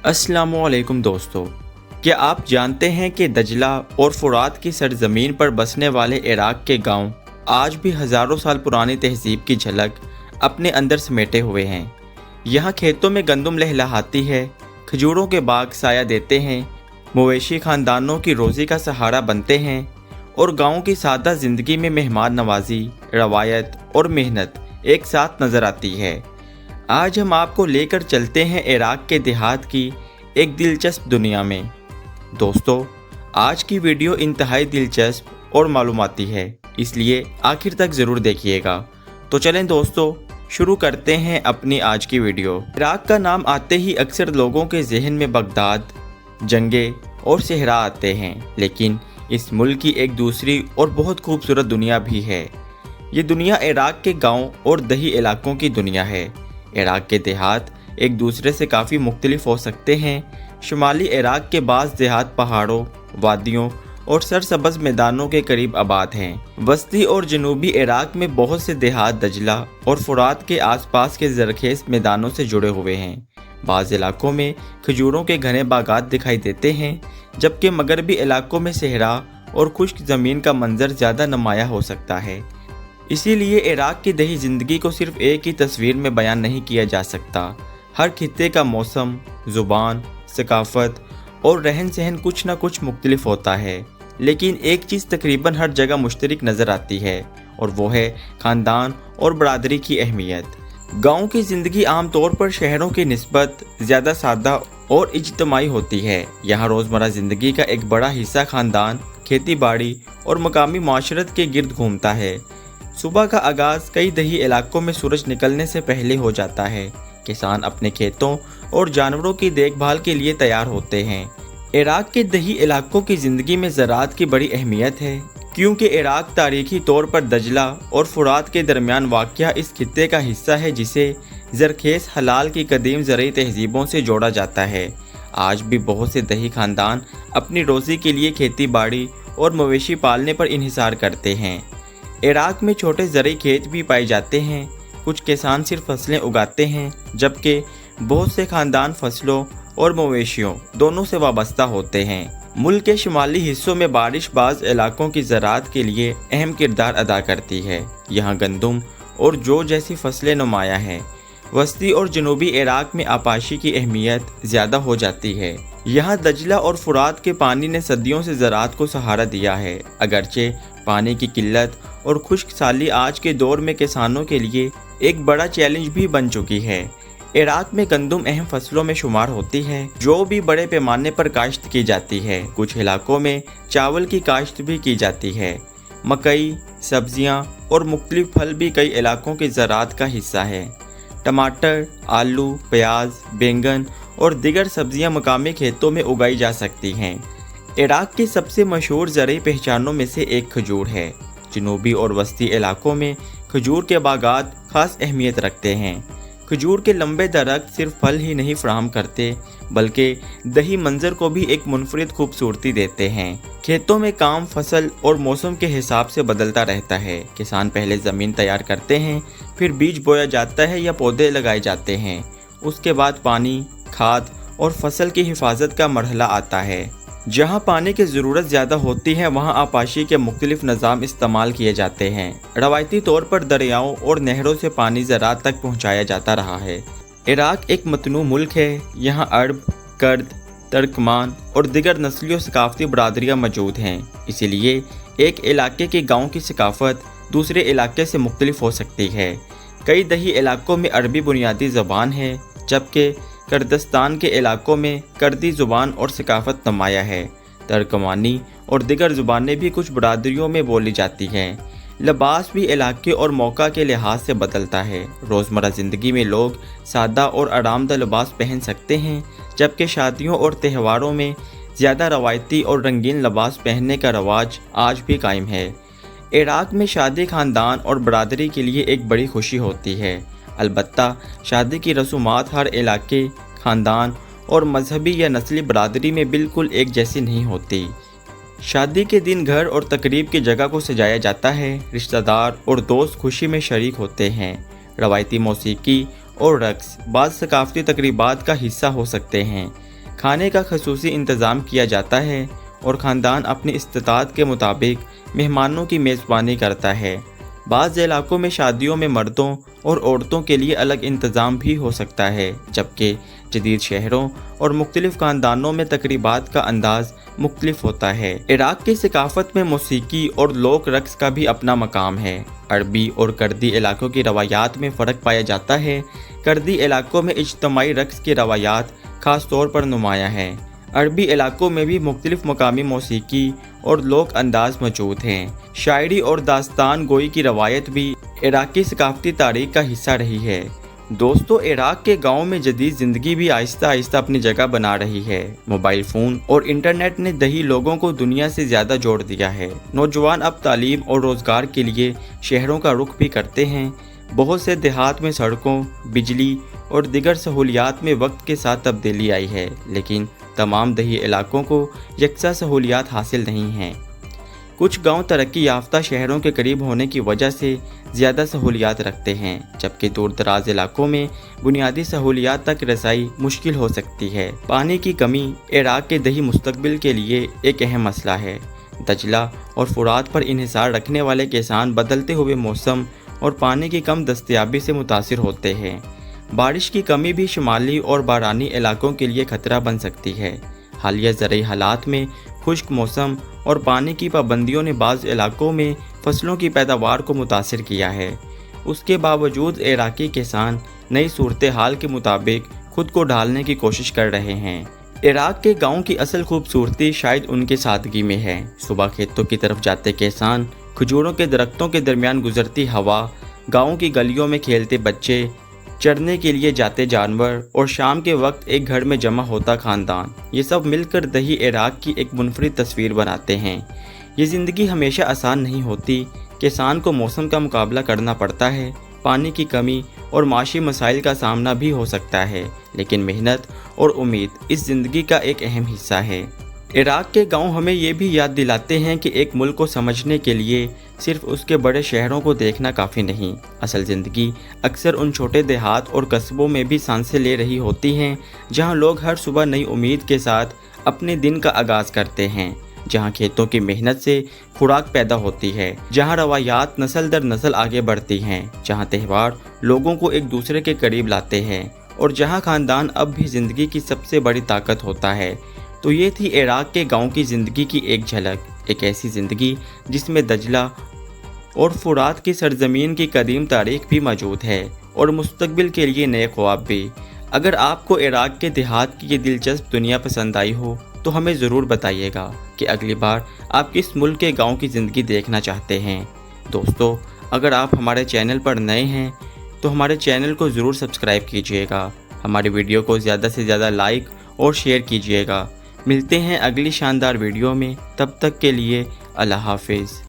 अस्सलामु अलैकुम दोस्तों, क्या आप जानते हैं कि दजला और फुरात की सरजमीन पर बसने वाले इराक के गांव आज भी हज़ारों साल पुरानी तहजीब की झलक अपने अंदर समेटे हुए हैं। यहाँ खेतों में गंदम लहलहाती है, खजूरों के बाग साया देते हैं, मवेशी खानदानों की रोज़ी का सहारा बनते हैं और गाँव की सादा ज़िंदगी में मेहमान नवाजी, रवायत और मेहनत एक साथ नज़र आती है। आज हम आपको लेकर चलते हैं इराक के देहात की एक दिलचस्प दुनिया में। दोस्तों, आज की वीडियो इंतहाई दिलचस्प और मालूमाती है, इसलिए आखिर तक ज़रूर देखिएगा। तो चलें दोस्तों, शुरू करते हैं अपनी आज की वीडियो। इराक का नाम आते ही अक्सर लोगों के जहन में बगदाद, जंगे और सहरा आते हैं, लेकिन इस मुल्क की एक दूसरी और बहुत खूबसूरत दुनिया भी है। ये दुनिया इराक के गाँव और दही इलाकों की दुनिया है। इराक के देहात एक दूसरे से काफ़ी मुख्तलिफ हो सकते हैं। शुमाली इराक के बाज़ देहात पहाड़ों, वादियों और सरसब्ज़ मैदानों के करीब आबाद हैं। वस्ती और जनूबी इराक में बहुत से देहात दजला और फुरात के आसपास के ज़रखेज़ मैदानों से जुड़े हुए हैं। बाज़ इलाकों में खजूरों के घने बागात दिखाई देते हैं, जबकि मगरबी इलाकों में सहरा और खुश्क ज़मीन का मंजर ज़्यादा नुमाया हो सकता है। इसीलिए इराक की दही ज़िंदगी को सिर्फ एक ही तस्वीर में बयान नहीं किया जा सकता। हर खित्ते का मौसम, ज़ुबान, सकाफ़त और रहन सहन कुछ न कुछ मुख्तलिफ होता है, लेकिन एक चीज़ तकरीबन हर जगह मुश्तरक नज़र आती है और वो है ख़ानदान और बरादरी की अहमियत। गाँव की ज़िंदगी आमतौर पर शहरों की निस्बत ज़्यादा सादा और इज्तिमाई होती है। यहाँ रोज़मर्रा ज़िंदगी का एक बड़ा हिस्सा ख़ानदान, खेती बाड़ी और मकामी माशरत के गिर्द घूमता है। सुबह का आगाज़ कई दही इलाकों में सूरज निकलने से पहले हो जाता है। किसान अपने खेतों और जानवरों की देखभाल के लिए तैयार होते हैं। इराक के दही इलाकों की ज़िंदगी में ज़राअत की बड़ी अहमियत है, क्योंकि इराक तारीखी तौर पर दजला और फुरात के दरमियान वाक़या इस खित्ते का हिस्सा है, जिसे ज़रखेज़ हलाल की कदीम ज़रई तहजीबों से जोड़ा जाता है। आज भी बहुत से दही ख़ानदान अपनी रोज़ी के लिए खेती बाड़ी और मवेशी पालने पर इन्हिसार करते हैं। इराक में छोटे ज़रई खेत भी पाए जाते हैं। कुछ किसान सिर्फ फसलें उगाते हैं, जबकि बहुत से ख़ानदान फसलों और मवेशियों दोनों से वाबस्ता होते हैं। मुल्क के शुमाली हिस्सों में बारिश बाज़ इलाकों की ज़राअत के लिए अहम किरदार अदा करती है। यहाँ गंदम और जौ जैसी फसलें नुमाया हैं। वस्ती और जनूबी इराक में आपाशी की अहमियत ज़्यादा हो जाती है। यहाँ दजला और फुरात के पानी ने सदियों से ज़राअत को सहारा दिया है, अगरचे पानी की किल्लत और खुश्क साली आज के दौर में किसानों के लिए एक बड़ा चैलेंज भी बन चुकी है। इराक में गंदम अहम फसलों में शुमार होती है, जो भी बड़े पैमाने पर काश्त की जाती है। कुछ इलाकों में चावल की काश्त भी की जाती है। मकई, सब्जियां और मुख्तलिफ फल भी कई इलाकों की ज़राअत का हिस्सा है। टमाटर, आलू, प्याज, बैंगन और दीगर सब्जियां मकामी खेतों में उगाई जा सकती हैं। इराक की सबसे मशहूर ज़रई पहचानों में से एक खजूर है। जनूबी और वस्ती इलाकों में खजूर के बागात ख़ास अहमियत रखते हैं। खजूर के लंबे दरख्त सिर्फ फल ही नहीं फराहम करते, बल्कि दही मंजर को भी एक मुनफरिद खूबसूरती देते हैं। खेतों में काम फसल और मौसम के हिसाब से बदलता रहता है। किसान पहले ज़मीन तैयार करते हैं, फिर बीज बोया जाता है या पौधे लगाए जाते हैं। उसके बाद पानी, खाद और फसल की हिफाजत का मरहला आता है। जहाँ पानी की ज़रूरत ज़्यादा होती है, वहाँ आपाशी के मुख्तलिफ निज़ाम इस्तेमाल किए जाते हैं। रवायती तौर पर दरियाओं और नहरों से पानी ज़राअत तक पहुँचाया जाता रहा है। इराक एक मतनू मुल्क है। यहाँ अरब, कर्द, तर्कमान और दिगर नस्ली सकाफ़ती बरादरियाँ मौजूद हैं। इसीलिए एक इलाके के गाँव की सकाफ़त दूसरे इलाके से मुख्तलिफ हो सकती है। कई दही इलाकों में अरबी बुनियादी ज़बान है, जबकि कर्दिस्तान के इलाकों में कर्दी ज़ुबान और सकाफ़त नुमाया है। तर्कमानी और दिगर ज़ुबानें भी कुछ बरादरियों में बोली जाती हैं। लिबास भी इलाके और मौका के लिहाज से बदलता है। रोज़मर्रा ज़िंदगी में लोग सादा और आरामदा लिबास पहन सकते हैं, जबकि शादियों और त्योहारों में ज़्यादा रवायती और रंगीन लिबास पहनने का रवाज आज भी कायम है। इराक में शादी ख़ानदान और बरादरी के लिए एक बड़ी खुशी होती है। अलबत्ता शादी की रसूमात हर इलाके, ख़ानदान और मजहबी या नस्ली बरादरी में बिल्कुल एक जैसी नहीं होती। शादी के दिन घर और तकरीब की जगह को सजाया जाता है। रिश्तेदार और दोस्त खुशी में शरीक होते हैं। रवायती मौसीकी और रक्स बाज़ सकाफ़ती तकरीबात का हिस्सा हो सकते हैं। کھانے کا خصوصی انتظام کیا جاتا ہے اور خاندان اپنی استطاعت کے مطابق مہمانوں کی میزبانی کرتا ہے۔ بعض علاقوں میں شادیوں میں مردوں اور عورتوں کے لیے الگ انتظام بھی ہو سکتا ہے، جبکہ جدید شہروں اور مختلف خاندانوں میں تقریبات کا انداز مختلف ہوتا ہے۔ عراق کی ثقافت میں موسیقی اور لوک رقص کا بھی اپنا مقام ہے۔ عربی اور کردی علاقوں کی روایات میں فرق پایا جاتا ہے۔ کردی علاقوں میں اجتماعی رقص کی روایات خاص طور پر نمایاں ہیں۔ عربی علاقوں میں بھی مختلف مقامی موسیقی اور لوک انداز موجود ہیں۔ شاعری اور داستان گوئی کی روایت بھی عراقی ثقافتی تاریخ کا حصہ رہی ہے۔ دوستو، عراق کے گاؤں میں جدید زندگی بھی آہستہ آہستہ اپنی جگہ بنا رہی ہے۔ موبائل فون اور انٹرنیٹ نے دیہی لوگوں کو دنیا سے زیادہ جوڑ دیا ہے۔ نوجوان اب تعلیم اور روزگار کے لیے شہروں کا رخ بھی کرتے ہیں۔ بہت سے دیہات میں سڑکوں، بجلی اور دیگر سہولیات میں وقت کے ساتھ تبدیلی آئی ہے، لیکن تمام دیہی علاقوں کو یکساں سہولیات حاصل نہیں ہیں۔ کچھ گاؤں ترقی یافتہ شہروں کے قریب ہونے کی وجہ سے زیادہ سہولیات رکھتے ہیں، جبکہ دور دراز علاقوں میں بنیادی سہولیات تک رسائی مشکل ہو سکتی ہے۔ پانی کی کمی عراق کے دیہی مستقبل کے لیے ایک اہم مسئلہ ہے۔ دجلہ اور فرات پر انحصار رکھنے والے کسان بدلتے ہوئے موسم اور پانی کی کم دستیابی سے متاثر ہوتے ہیں۔ بارش کی کمی بھی شمالی اور بارانی علاقوں کے لیے خطرہ بن سکتی ہے۔ حالیہ زرعی حالات میں خشک موسم اور پانی کی پابندیوں نے بعض علاقوں میں فصلوں کی پیداوار کو متاثر کیا ہے۔ اس کے باوجود عراقی کسان نئی صورتحال کے مطابق خود کو ڈھالنے کی کوشش کر رہے ہیں۔ عراق کے گاؤں کی اصل خوبصورتی شاید ان کے سادگی میں ہے۔ صبح کھیتوں کی طرف جاتے کسان، کھجوروں کے درختوں کے درمیان گزرتی ہوا، گاؤں کی گلیوں میں کھیلتے بچے، چرنے کے لیے جاتے جانور اور شام کے وقت ایک گھر میں جمع ہوتا خاندان، یہ سب مل کر دیہی عراق کی ایک منفرد تصویر بناتے ہیں۔ یہ زندگی ہمیشہ آسان نہیں ہوتی۔ کسان کو موسم کا مقابلہ کرنا پڑتا ہے، پانی کی کمی اور معاشی مسائل کا سامنا بھی ہو سکتا ہے، لیکن محنت اور امید اس زندگی کا ایک اہم حصہ ہے۔ عراق کے گاؤں ہمیں یہ بھی یاد دلاتے ہیں کہ ایک ملک کو سمجھنے کے لیے صرف اس کے بڑے شہروں کو دیکھنا کافی نہیں۔ اصل زندگی اکثر ان چھوٹے دیہات اور قصبوں میں بھی سانسیں لے رہی ہوتی ہیں، جہاں لوگ ہر صبح نئی امید کے ساتھ اپنے دن کا آغاز کرتے ہیں، جہاں کھیتوں کی محنت سے خوراک پیدا ہوتی ہے، جہاں روایات نسل در نسل آگے بڑھتی ہیں، جہاں تہوار لوگوں کو ایک دوسرے کے قریب لاتے ہیں، اور جہاں خاندان اب بھی زندگی کی سب سے بڑی طاقت ہوتا ہے۔ تو یہ تھی عراق کے گاؤں کی زندگی کی ایک جھلک، ایک ایسی زندگی جس میں دجلہ اور فرات کی سرزمین کی قدیم تاریخ بھی موجود ہے اور مستقبل کے لیے نئے خواب بھی۔ اگر آپ کو عراق کے دیہات کی یہ دلچسپ دنیا پسند آئی ہو تو ہمیں ضرور بتائیے گا کہ اگلی بار آپ کس ملک کے گاؤں کی زندگی دیکھنا چاہتے ہیں۔ دوستو، اگر آپ ہمارے چینل پر نئے ہیں تو ہمارے چینل کو ضرور سبسکرائب کیجیے گا، ہماری ویڈیو کو زیادہ سے زیادہ لائک اور شیئر کیجیے گا۔ ملتے ہیں اگلی شاندار ویڈیو میں، تب تک کے لیے اللہ حافظ۔